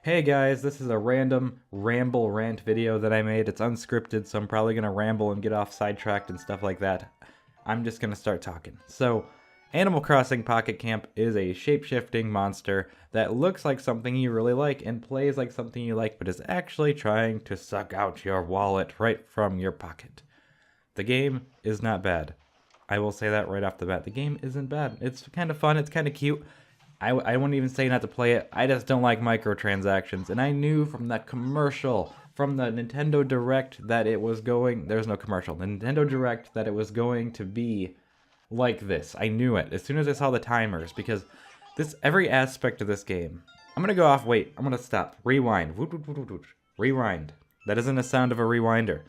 Hey guys, this is a random ramble rant video that I made. It's unscripted, so I'm probably gonna ramble and get off sidetracked and stuff like that. I'm just gonna start talking. So, Animal Crossing Pocket Camp is a shape-shifting monster that looks like something you really like and plays like something you like, but is actually trying to suck out your wallet right from your pocket. The game is not bad. I will say that right off the bat. The game isn't bad. It's kind of fun. It's kind of cute. I wouldn't even say not to play it. I just don't like microtransactions. And I knew from that commercial, from the Nintendo Direct, that it was going... There's no commercial. The Nintendo Direct, that it was going to be like this. I knew it as soon as I saw the timers, because every aspect of this game... I'm going to go off. Wait, I'm going to stop. Rewind. Rewind. That isn't a sound of a rewinder.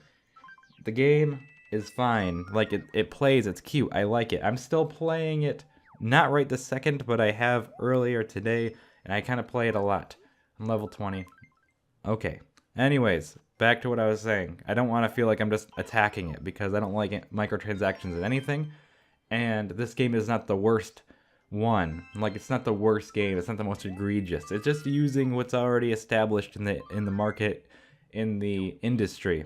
The game is fine. Like, it plays. It's cute. I like it. I'm still playing it. Not right this second, but I have earlier today, and I kind of play it a lot. I'm level 20. Okay. Anyways, back to what I was saying. I don't want to feel like I'm just attacking it, because I don't like microtransactions in anything, and this game is not the worst one. Like, it's not the worst game. It's not the most egregious. It's just using what's already established in the market, in the industry.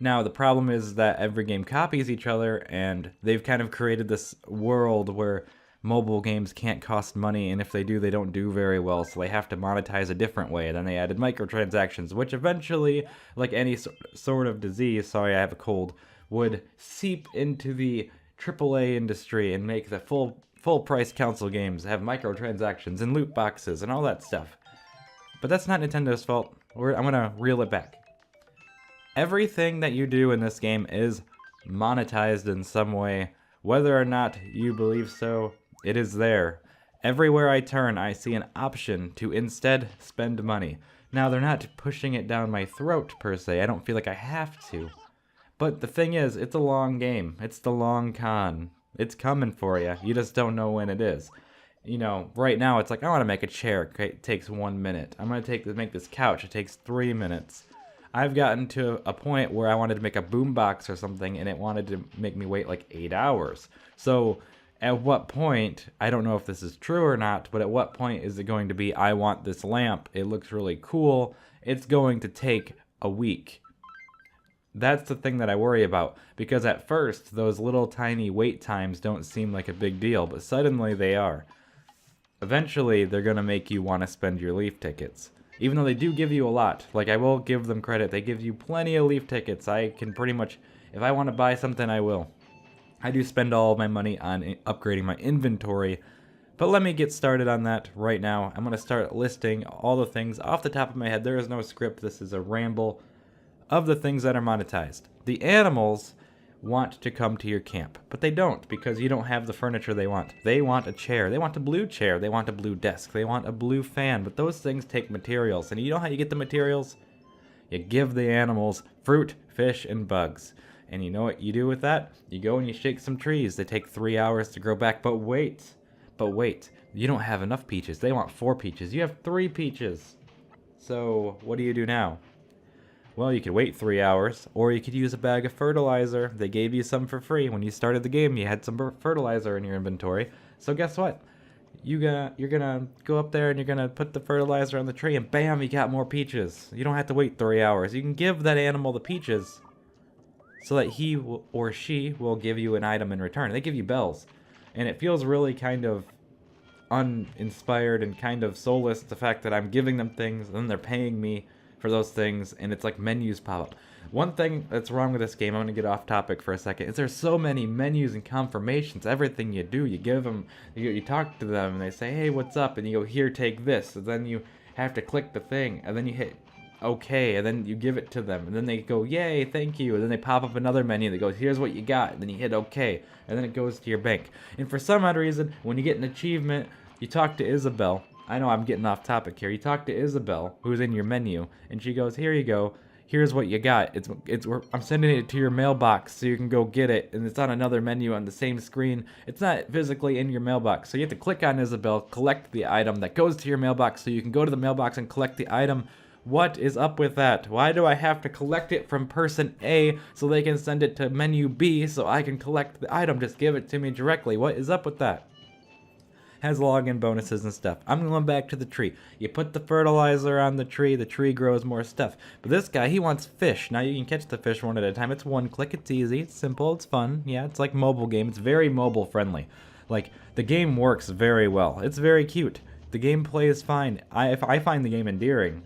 Now, the problem is that every game copies each other, and they've kind of created this world where mobile games can't cost money, and if they do, they don't do very well, so they have to monetize a different way. Then they added microtransactions, which eventually, like any sort of disease, sorry I have a cold, would seep into the AAA industry and make the full price console games have microtransactions and loot boxes and all that stuff. But that's not Nintendo's fault. I'm gonna reel it back. Everything that you do in this game is monetized in some way. Whether or not you believe so, it is there. Everywhere I turn, I see an option to instead spend money. Now, they're not pushing it down my throat, per se. I don't feel like I have to. But the thing is, it's a long game. It's the long con. It's coming for you. You just don't know when it is. You know, right now, it's like, I want to make a chair. It takes 1 minute. I'm going to make this couch. It takes 3 minutes. I've gotten to a point where I wanted to make a boombox or something, and it wanted to make me wait like 8 hours. So, at what point, I don't know if this is true or not, but at what point is it going to be, I want this lamp, it looks really cool, it's going to take a week. That's the thing that I worry about, because at first, those little tiny wait times don't seem like a big deal, but suddenly they are. Eventually, they're going to make you want to spend your leaf tickets. Even though they do give you a lot. Like, I will give them credit. They give you plenty of leaf tickets. I can pretty much, if I want to buy something, I will. I do spend all of my money on upgrading my inventory. But let me get started on that right now. I'm going to start listing all the things off the top of my head. There is no script. This is a ramble of the things that are monetized. The animals want to come to your camp, but they don't, because you don't have the furniture they want. They want a chair. They want a blue chair. They want a blue desk. They want a blue fan, but those things take materials. And you know how you get the materials? You give the animals fruit, fish, and bugs. And you know what you do with that? You go and you shake some trees. They take 3 hours to grow back, but wait. You don't have enough peaches. They want 4 peaches. You have 3 peaches. So what do you do now? Well, you could wait 3 hours, or you could use a bag of fertilizer. They gave you some for free. When you started the game, you had some fertilizer in your inventory. So guess what? You're gonna go up there and you're gonna put the fertilizer on the tree, and bam, you got more peaches. You don't have to wait 3 hours. You can give that animal the peaches so that he or she will give you an item in return. They give you bells. And it feels really kind of uninspired and kind of soulless, the fact that I'm giving them things and then they're paying me for those things, and it's like menus pop up. One thing that's wrong with this game, I'm going to get off topic for a second, is there's so many menus and confirmations. Everything you do, you give them, you talk to them, and they say, hey, what's up? And you go, here, take this. And then you have to click the thing, and then you hit okay, and then you give it to them, and then they go, yay, thank you. And then they pop up another menu that goes, here's what you got. And then you hit okay, and then it goes to your bank. And for some odd reason, when you get an achievement, you talk to Isabel. I know I'm getting off topic here. You talk to Isabel, who's in your menu, and she goes, here you go. Here's what you got. I'm sending it to your mailbox so you can go get it, and it's on another menu on the same screen. It's not physically in your mailbox, so you have to click on Isabel, collect the item that goes to your mailbox so you can go to the mailbox and collect the item. What is up with that? Why do I have to collect it from person A so they can send it to menu B so I can collect the item? Just give it to me directly. What is up with that? has login bonuses and stuff. I'm going back to the tree. You put the fertilizer on the tree grows more stuff. But this guy, he wants fish. Now you can catch the fish one at a time. It's one click, it's easy, it's simple, it's fun. Yeah, it's like mobile game. It's very mobile friendly. Like, the game works very well. It's very cute. The gameplay is fine. If I find the game endearing,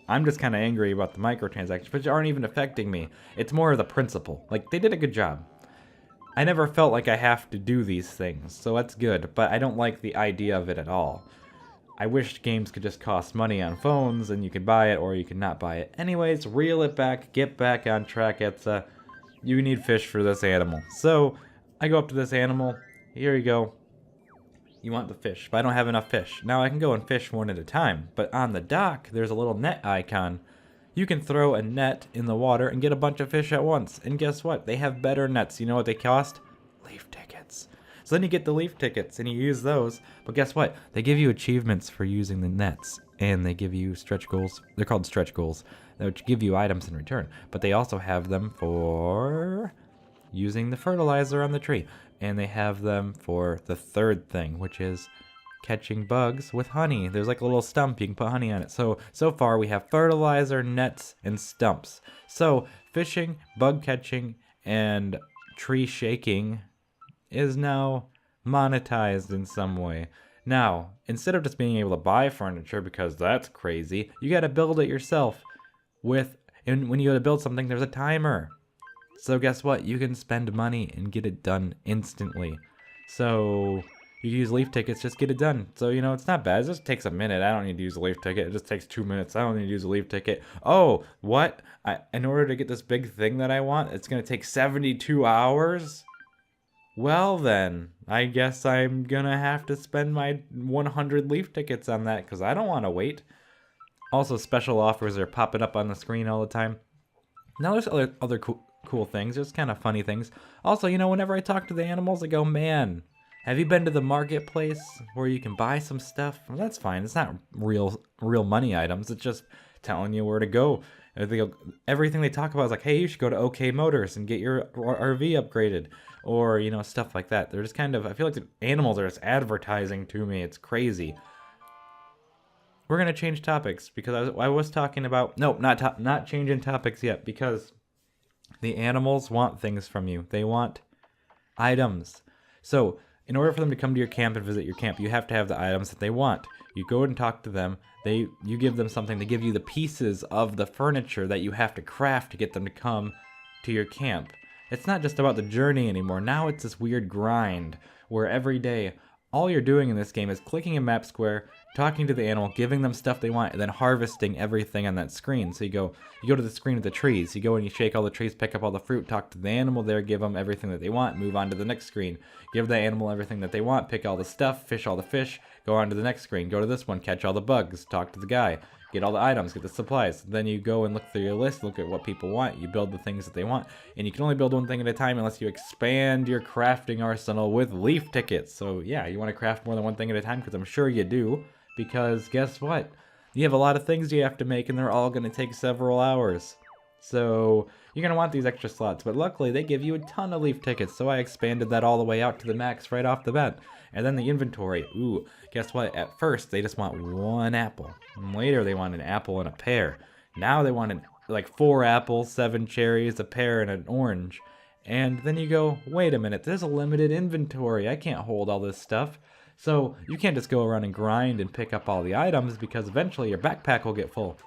I'm just kind of angry about the microtransactions, which aren't even affecting me. It's more of the principle. Like, they did a good job. I never felt like I have to do these things, so that's good, but I don't like the idea of it at all. I wish games could just cost money on phones, and you could buy it or you could not buy it. Anyways, reel it back, get back on track, Etsa. You need fish for this animal. So, I go up to this animal, here you go. You want the fish, but I don't have enough fish. Now I can go and fish one at a time, but on the dock, there's a little net icon. You can throw a net in the water and get a bunch of fish at once. And guess what? They have better nets. You know what they cost? Leaf tickets. So then you get the leaf tickets and you use those. But guess what? They give you achievements for using the nets. And they give you stretch goals. They're called stretch goals, which give you items in return. But they also have them for using the fertilizer on the tree. And they have them for the third thing, which is catching bugs with honey. There's like a little stump, you can put honey on it. So far we have fertilizer, nets, and stumps. So fishing, bug catching, and tree shaking is now monetized in some way. Now, instead of just being able to buy furniture, because that's crazy, you gotta build it yourself and when you go to build something, there's a timer. So guess what? You can spend money and get it done instantly. So you use leaf tickets, just get it done. So, you know, it's not bad. It just takes a minute. I don't need to use a leaf ticket. It just takes 2 minutes. I don't need to use a leaf ticket. Oh, what? In order to get this big thing that I want, it's going to take 72 hours? Well, then, I guess I'm going to have to spend my 100 leaf tickets on that because I don't want to wait. Also, special offers are popping up on the screen all the time. Now, there's other cool things. There's kind of funny things. Also, you know, whenever I talk to the animals, I go, man, have you been to the marketplace where you can buy some stuff? Well, that's fine. It's not real money items. It's just telling you where to go. Everything they talk about is like, hey, you should go to OK Motors and get your RV upgraded. Or, you know, stuff like that. They're just kind of, I feel like the animals are just advertising to me. It's crazy. We're going to change topics because I was talking about, no, not changing topics yet because the animals want things from you. They want items. So, in order for them to come to your camp and visit your camp, you have to have the items that they want. You go and talk to them. You give them something. They give you the pieces of the furniture that you have to craft to get them to come to your camp. It's not just about the journey anymore. Now it's this weird grind where every day, all you're doing in this game is clicking a map square, talking to the animal, giving them stuff they want, and then harvesting everything on that screen. So you go to the screen of the trees. You go and you shake all the trees, pick up all the fruit, talk to the animal there, give them everything that they want, move on to the next screen. Give the animal everything that they want, pick all the stuff, fish all the fish, go on to the next screen, go to this one, catch all the bugs, talk to the guy, get all the items, get the supplies. Then you go and look through your list, look at what people want, you build the things that they want, and you can only build one thing at a time unless you expand your crafting arsenal with leaf tickets. So yeah, you want to craft more than one thing at a time, because I'm sure you do, because guess what? You have a lot of things you have to make, and they're all going to take several hours. So you're going to want these extra slots, but luckily they give you a ton of leaf tickets, so I expanded that all the way out to the max right off the bat. And then the inventory, ooh, guess what? At first, they just want one apple. And later, they want an apple and a pear. Now they want like 4 apples, 7 cherries, a pear, and an orange. And then you go, wait a minute, there's a limited inventory. I can't hold all this stuff. So you can't just go around and grind and pick up all the items because eventually your backpack will get full.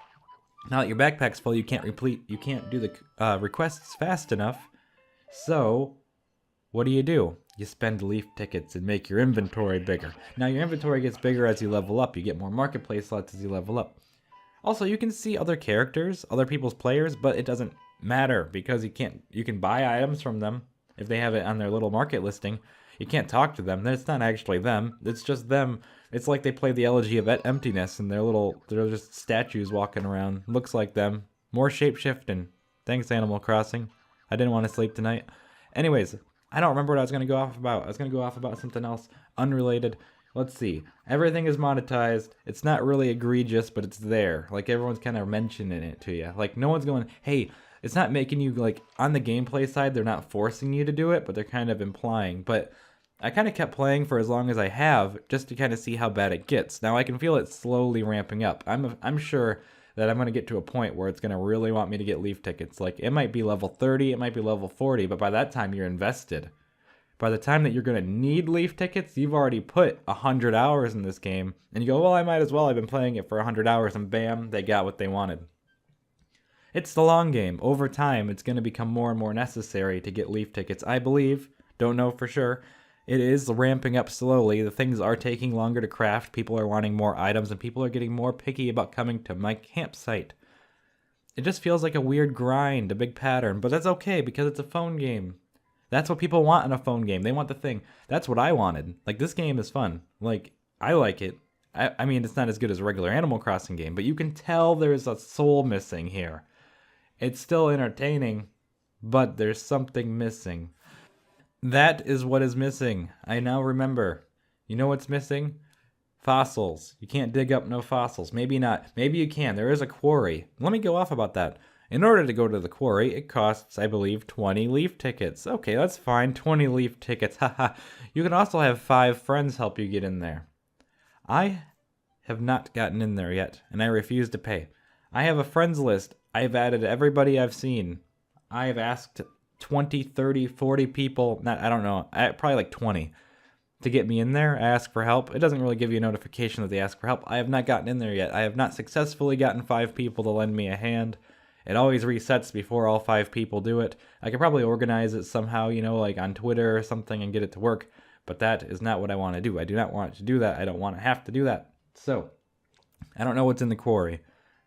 Now that your backpack's full, you can't do the requests fast enough. So what do? You spend leaf tickets and make your inventory bigger. Now your inventory gets bigger as you level up. You get more marketplace slots as you level up. Also, you can see other characters, other people's players, but it doesn't matter because you can buy items from them if they have it on their little market listing. You can't talk to them. It's not actually them. It's just them. It's like they play the Elegy of Emptiness and they're just statues walking around. Looks like them. More shape-shifting. Thanks, Animal Crossing. I didn't want to sleep tonight. Anyways, I don't remember what I was going to go off about. I was going to go off about something else unrelated. Let's see. Everything is monetized. It's not really egregious, but it's there. Like, everyone's kind of mentioning it to you. Like, no one's going, hey, it's not making you, like, on the gameplay side, they're not forcing you to do it, but they're kind of implying. But I kind of kept playing for as long as I have, just to kind of see how bad it gets. Now I can feel it slowly ramping up. I'm sure that I'm going to get to a point where it's going to really want me to get leaf tickets. Like, it might be level 30, it might be level 40, but by that time you're invested. By the time that you're going to need leaf tickets, you've already put 100 hours in this game. And you go, well, I might as well. I've been playing it for 100 hours, and bam, they got what they wanted. It's the long game. Over time, it's going to become more and more necessary to get leaf tickets. I believe, don't know for sure, it is ramping up slowly. The things are taking longer to craft. People are wanting more items, and people are getting more picky about coming to my campsite. It just feels like a weird grind, a big pattern, but that's okay because it's a phone game. That's what people want in a phone game. They want the thing. That's what I wanted. Like, this game is fun. Like, I like it. I mean, it's not as good as a regular Animal Crossing game, but you can tell there's a soul missing here. It's still entertaining, but there's something missing. That is what is missing. I now remember. You know what's missing? Fossils. You can't dig up no fossils. Maybe not. Maybe you can. There is a quarry. Let me go off about that. In order to go to the quarry, it costs, I believe, 20 leaf tickets. Okay, that's fine. 20 leaf tickets. Haha. You can also have 5 friends help you get in there. I have not gotten in there yet, and I refuse to pay. I have a friends list. I've added everybody I've seen. I have asked 20, 30, 40 people, I don't know, probably like 20, to get me in there. I ask for help. It doesn't really give you a notification that they ask for help. I have not gotten in there yet. I have not successfully gotten 5 people to lend me a hand. It always resets before all 5 people do it. I could probably organize it somehow, like on Twitter or something, and get it to work, but that is not what I want to do. I do not want to do that. I don't want to have to do that. So, I don't know what's in the quarry.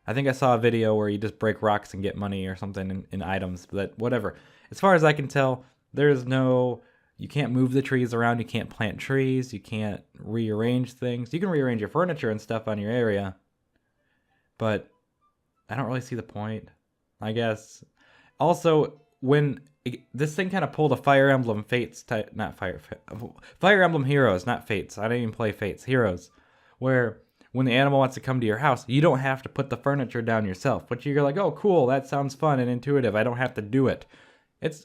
I think I saw a video where you just break rocks and get money or something in items, but whatever. As far as I can tell, you can't move the trees around, you can't plant trees, you can't rearrange things. You can rearrange your furniture and stuff on your area, but I don't really see the point, I guess. Also, when this thing kind of pulled a Fire Emblem Fates type, Fire Emblem Heroes, not Fates. I didn't even play Fates, Heroes, where when the animal wants to come to your house, you don't have to put the furniture down yourself. But you're like, oh, cool, that sounds fun and intuitive. I don't have to do it.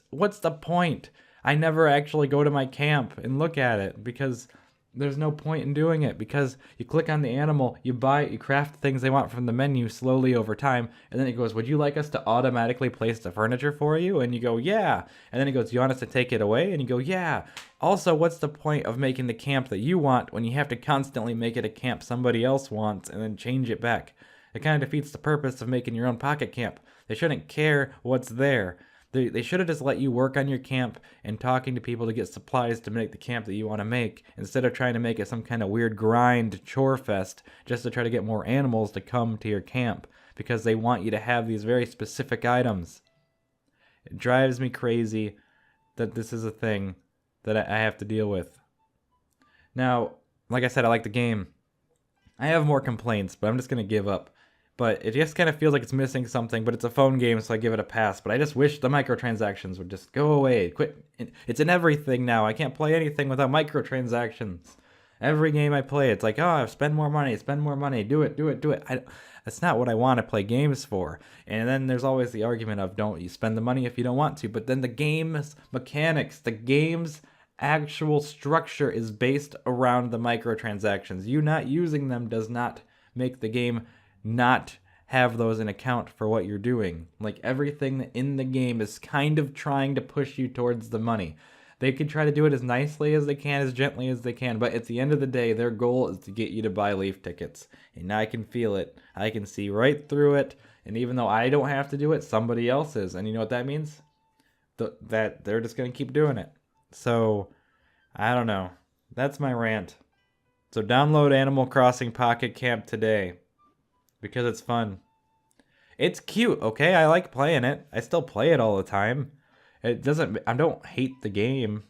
What's the point? I never actually go to my camp and look at it because there's no point in doing it, because you click on the animal, you craft things they want from the menu slowly over time, and then it goes, would you like us to automatically place the furniture for you? And you go, yeah. And then it goes, do you want us to take it away? And you go, yeah. Also, what's the point of making the camp that you want when you have to constantly make it a camp somebody else wants and then change it back? It kind of defeats the purpose of making your own pocket camp. They shouldn't care what's there. They should have just let you work on your camp and talking to people to get supplies to make the camp that you want to make, instead of trying to make it some kind of weird grind chore fest just to try to get more animals to come to your camp because they want you to have these very specific items. It drives me crazy that this is a thing that I have to deal with. Now, like I said, I like the game. I have more complaints, but I'm just going to give up. But it just kind of feels like it's missing something, but it's a phone game, so I give it a pass. But I just wish the microtransactions would just go away. Quit. It's in everything now. I can't play anything without microtransactions. Every game I play, it's like, oh, spend more money, do it. That's not what I want to play games for. And then there's always the argument of, don't you spend the money if you don't want to. But then the game's mechanics, the game's actual structure is based around the microtransactions. You not using them does not make the game not have those in account for what you're doing. Like, everything in the game is kind of trying to push you towards the money. They could try to do it as nicely as they can, as gently as they can, but at the end of the day, their goal is to get you to buy leaf tickets. And I can feel it. I can see right through it. And even though I don't have to do it, somebody else is. And you know what that means? That they're just going to keep doing it. So, I don't know. That's my rant. So download Animal Crossing Pocket Camp today, because it's fun. It's cute, okay? I like playing it. I still play it all the time. I don't hate the game.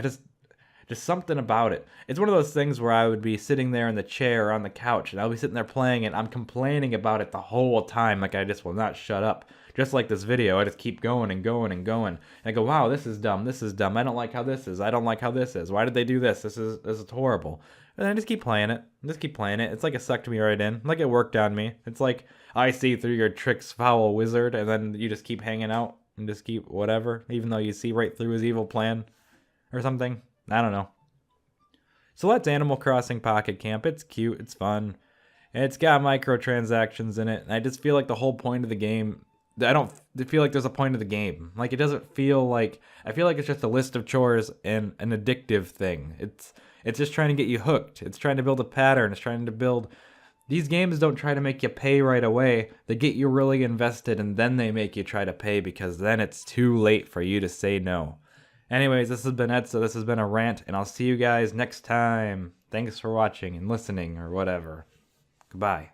Just something about it. It's one of those things where I would be sitting there in the chair or on the couch, and I'll be sitting there playing it. I'm complaining about it the whole time. Like, I just will not shut up. Just like this video, I just keep going and going and going. And I go, wow, this is dumb. I don't like how this is. I don't like how this is. Why did they do this? This is horrible. And I just keep playing it. It's like it sucked me right in. Like it worked on me. It's like, I see through your tricks, foul wizard, and then you just keep hanging out and just keep whatever, even though you see right through his evil plan or something. I don't know. So that's Animal Crossing Pocket Camp. It's cute. It's fun. It's got microtransactions in it. And I just feel like the whole point of the game, I don't feel like there's a point of the game. Like, it doesn't feel like, I feel like it's just a list of chores and an addictive thing. It's just trying to get you hooked. It's trying to build a pattern. It's trying to build, these games don't try to make you pay right away. They get you really invested, and then they make you try to pay, because then it's too late for you to say no. Anyways, this has been Etsa. This has been a rant, and I'll see you guys next time. Thanks for watching and listening, or whatever. Goodbye.